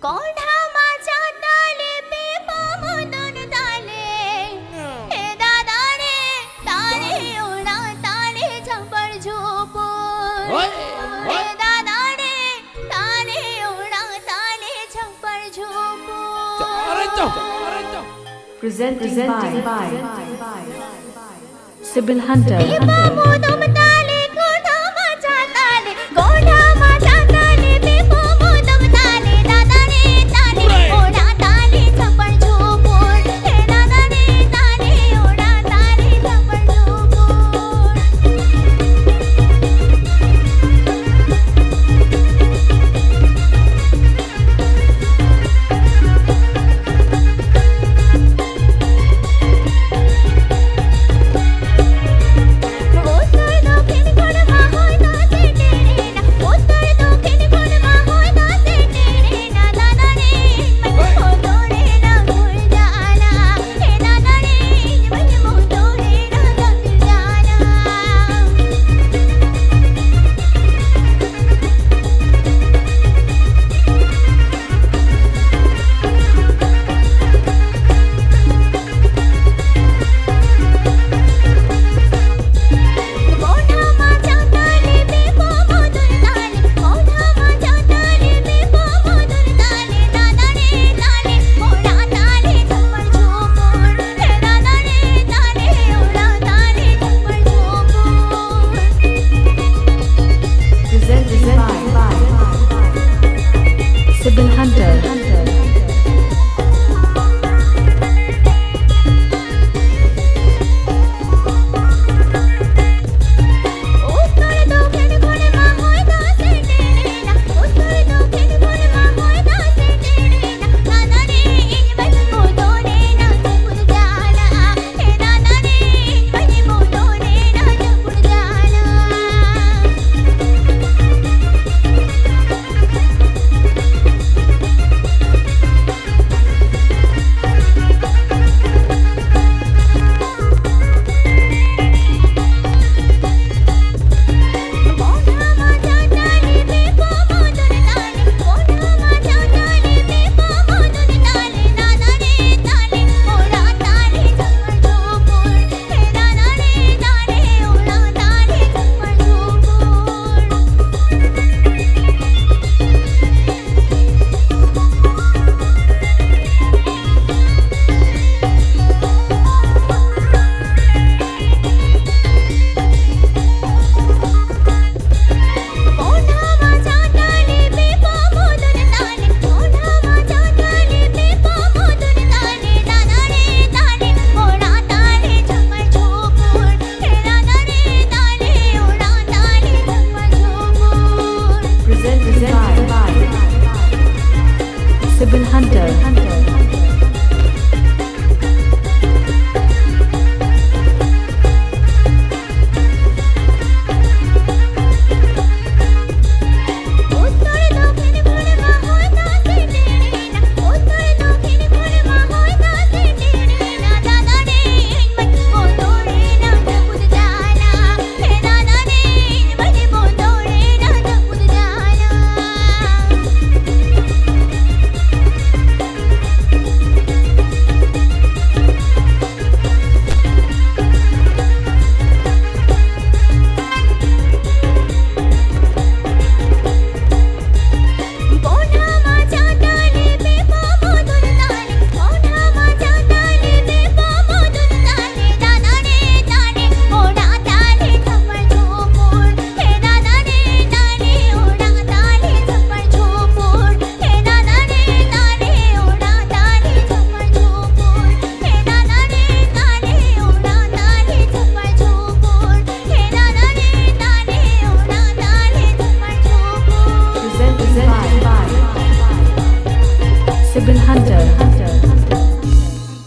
कोंढा माझ्या ताले बेपामधून ताले हे दादा रे ताले ओढा ताले झंपर झोपून हे दादा रे ताले ओढा ताले झंपर झोपून Presenting by Sibyl Hunter. बेपामधून ताले कोंढा माझ्या ताले कोंढा माझ्या ताले बेपामधून ताले दादा रे ताले ओढा ताले झंपर झोपून हे दादा रे ताले ओढा ताले झंपर झोपून Sibyl Hunter. Sibyl Hunter.